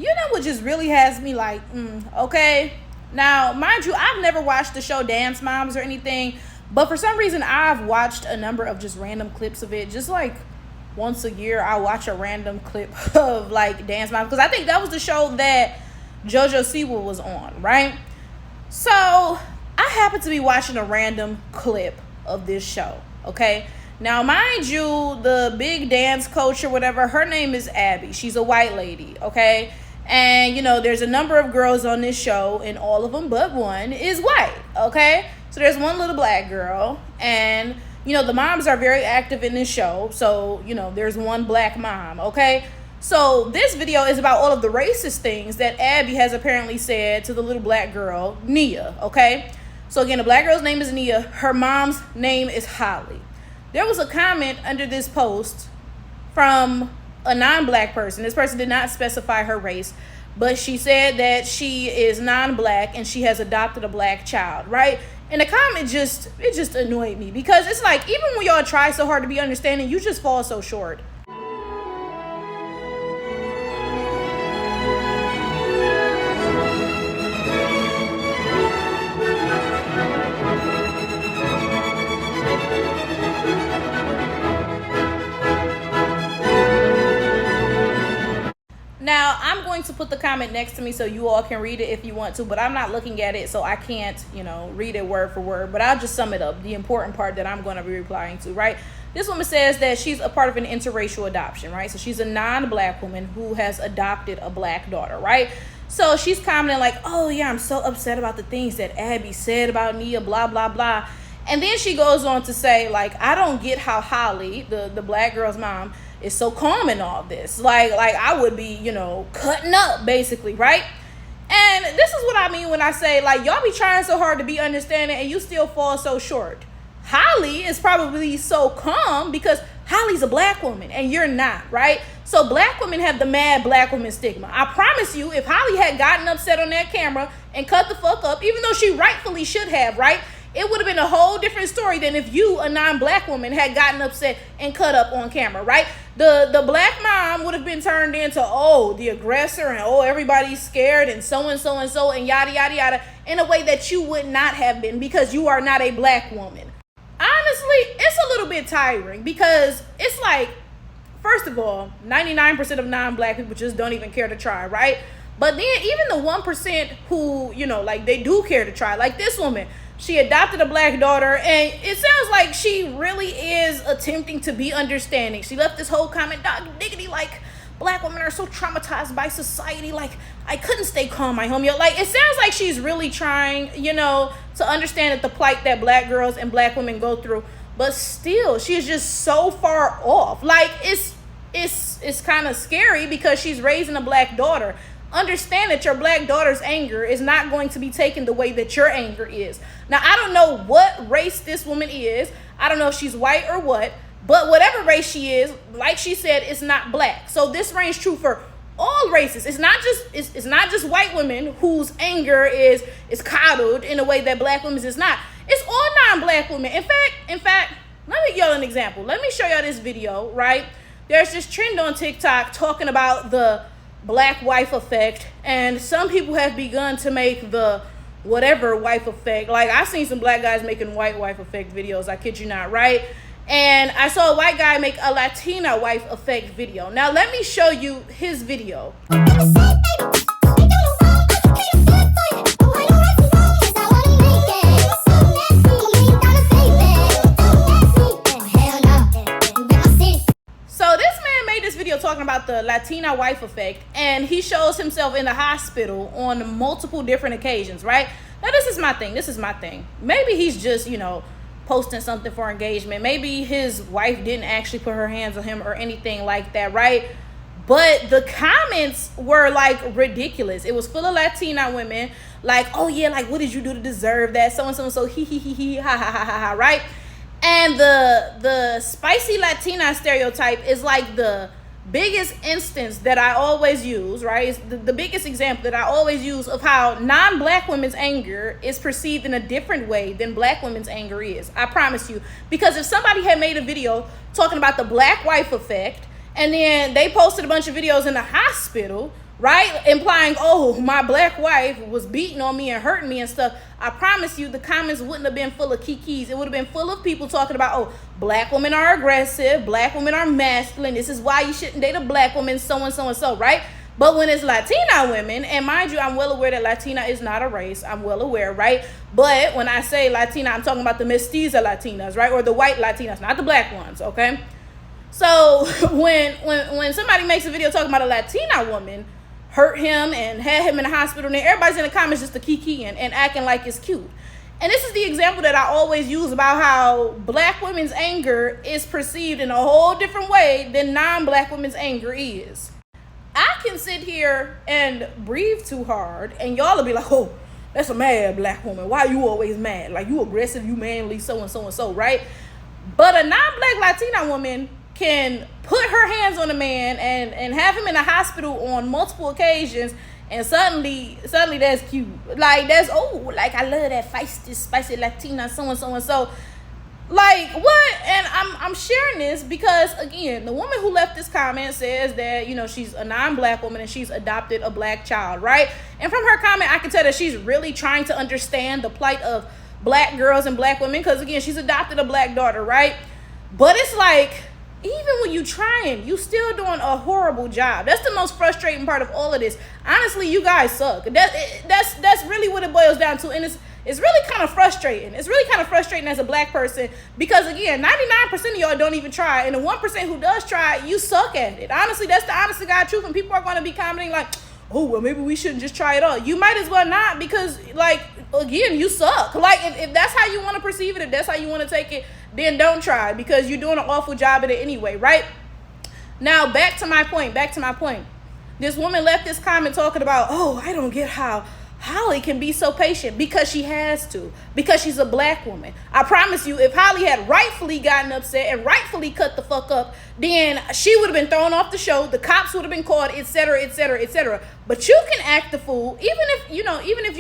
You know what just really has me like, okay. Now, mind you, I've never watched the show Dance Moms or anything, but for some reason, I've watched a number of just random clips of it. Just like once a year, I watch a random clip of like Dance Moms, because I think that was the show that JoJo Siwa was on, right? So I happen to be watching a random clip of this show, okay? Now, mind you, the big dance coach or whatever, her name is Abby. She's a white lady, okay? And, you know, there's a number of girls on this show, and all of them but one is white, okay? So there's one little black girl, and, you know, the moms are very active in this show. So, you know, there's one black mom, okay? So this video is about all of the racist things that Abby has apparently said to the little black girl, Nia, okay? So again, the black girl's name is Nia. Her mom's name is Holly. There was a comment under this post from a non-black person. This person did not specify her race, but she said that she is non-black and she has adopted a black child, right? And the comment just annoyed me, because it's like, even when y'all try so hard to be understanding, you just fall so short. Now, I'm going to put the comment next to me so you all can read it if you want to, but I'm not looking at it, so I can't, you know, read it word for word. But I'll just sum it up, the important part that I'm going to be replying to, right? This woman says that she's a part of an interracial adoption, right? So she's a non-black woman who has adopted a black daughter, right? So she's commenting like, oh, yeah, I'm so upset about the things that Abby said about Nia, blah, blah, blah. And then she goes on to say, like, I don't get how Holly, the black girl's mom, is so calm in all this. Like I would be, you know, cutting up, basically, right? And this is what I mean when I say, like, y'all be trying so hard to be understanding and you still fall so short. Holly is probably so calm because Holly's a black woman and you're not, right? So black women have the mad black woman stigma. I promise you, if Holly had gotten upset on that camera and cut the fuck up, even though she rightfully should have, right? It would have been a whole different story than if you, a non-black woman, had gotten upset and cut up on camera, right? The black mom would have been turned into, oh, the aggressor, and oh, everybody's scared, and so and so and so, and yada, yada, yada, in a way that you would not have been, because you are not a black woman. Honestly, it's a little bit tiring, because it's like, first of all, 99% of non-black people just don't even care to try, right? But then even the 1% who, you know, like, they do care to try, like this woman, she adopted a black daughter, and it sounds like she really is attempting to be understanding. She left this whole comment, dog diggity, like, black women are so traumatized by society, like, I couldn't stay calm, my homie. Like, it sounds like she's really trying, you know, to understand that the plight that black girls and black women go through, but still, she is just so far off. Like, it's kind of scary, because she's raising a black daughter. Understand that your black daughter's anger is not going to be taken the way that your anger is. Now, I don't know what race this woman is. I don't know if she's white or what, but whatever race she is, like she said, it's not black. So this reigns true for all races. It's not just white women whose anger is coddled in a way that black women's is not. It's all non-black women. In fact, let me give y'all an example. Let me show y'all this video, right? There's this trend on TikTok talking about the black wife effect, and some people have begun to make the whatever wife effect. Like, I've seen some black guys making white wife effect videos, I kid you not, right? And I saw a white guy make a Latina wife effect video. Now let me show you his video. Talking about the Latina wife effect, and he shows himself in the hospital on multiple different occasions, right? Now this is my thing. Maybe he's just, you know, posting something for engagement. Maybe his wife didn't actually put her hands on him or anything like that, right? But the comments were like ridiculous. It was full of Latina women like, oh yeah, like, what did you do to deserve that? So and so and so, he ha ha ha ha, right? And the spicy Latina stereotype is like the biggest instance that I always use, right? It's the biggest example that I always use of how non-black women's anger is perceived in a different way than black women's anger is. I promise you. Because if somebody had made a video talking about the black wife effect, and then they posted a bunch of videos in the hospital right? Implying, oh, my black wife was beating on me and hurting me and stuff. I promise you the comments wouldn't have been full of kikis. It would have been full of people talking about, oh, black women are aggressive, black women are masculine, this is why you shouldn't date a black woman, so and so and so, right? But when it's Latina women, and mind you, I'm well aware that Latina is not a race. I'm well aware, right? But when I say Latina, I'm talking about the mestiza Latinas, right? Or the white Latinas, not the black ones, okay? So when somebody makes a video talking about a Latina woman hurt him and had him in the hospital, and then everybody's in the comments just to kiki and acting like it's cute. And this is the example that I always use about how black women's anger is perceived in a whole different way than non-black women's anger is. I can sit here and breathe too hard, and y'all will be like, oh, that's a mad black woman. Why are you always mad? Like, you aggressive, you manly, so and so and so, right? But a non-black Latina woman can put her hands on a man and have him in the hospital on multiple occasions, and suddenly that's cute. Like, that's, oh, like, I love that feisty, spicy Latina, so and so and so. Like, what? And I'm sharing this because, again, the woman who left this comment says that, you know, she's a non-black woman and she's adopted a black child, right? And from her comment, I can tell that she's really trying to understand the plight of black girls and black women because, again, she's adopted a black daughter, right? But it's like, even when you trying, you still doing a horrible job. That's the most frustrating part of all of this. Honestly, you guys suck. That's really what it boils down to. And it's really kind of frustrating. It's really kind of frustrating as a black person because, again, 99% of y'all don't even try. And the 1% who does try, you suck at it. Honestly, that's the honest to God truth. And people are going to be commenting like, oh, well, maybe we shouldn't just try it all. You might as well not because, like, again, you suck. Like, if that's how you want to perceive it, if that's how you want to take it, then don't try because you're doing an awful job at it anyway, right? Now, back to my point. This woman left this comment talking about, oh, I don't get how Holly can be so patient because she has to, because she's a black woman. I promise you, if Holly had rightfully gotten upset and rightfully cut the fuck up, then she would have been thrown off the show. The cops would have been called, etc., etc., etc. But you can act the fool, even if you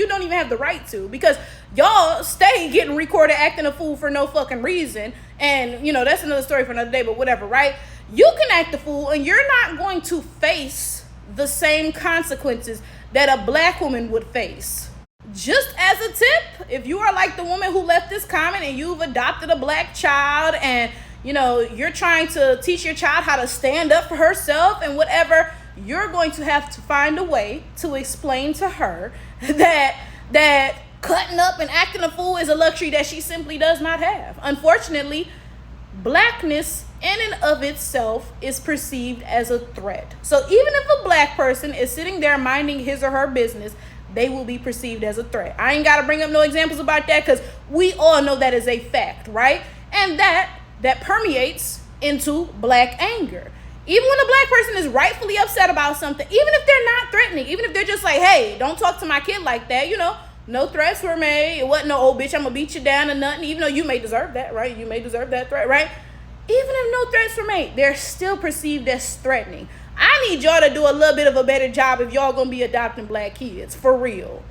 don't even have the right to, because y'all stay getting recorded acting a fool for no fucking reason. And, you know, that's another story for another day, but whatever, right? You can act the fool and you're not going to face the same consequences that a black woman would face. Just as a tip, if you are like the woman who left this comment and you've adopted a black child and, you know, you're trying to teach your child how to stand up for herself and whatever, you're going to have to find a way to explain to her that cutting up and acting a fool is a luxury that she simply does not have. Unfortunately, blackness in and of itself is perceived as a threat. So even if a black person is sitting there minding his or her business, they will be perceived as a threat. I ain't got to bring up no examples about that because we all know that is a fact, right? And that permeates into black anger. Even when a black person is rightfully upset about something, even if they're not threatening, even if they're just like, hey, don't talk to my kid like that, you know, no threats were made. It wasn't no, oh, bitch, I'm going to beat you down or nothing, even though you may deserve that, right? You may deserve that threat, right? Even if no threats were made, they're still perceived as threatening. I need y'all to do a little bit of a better job if y'all going to be adopting black kids, for real.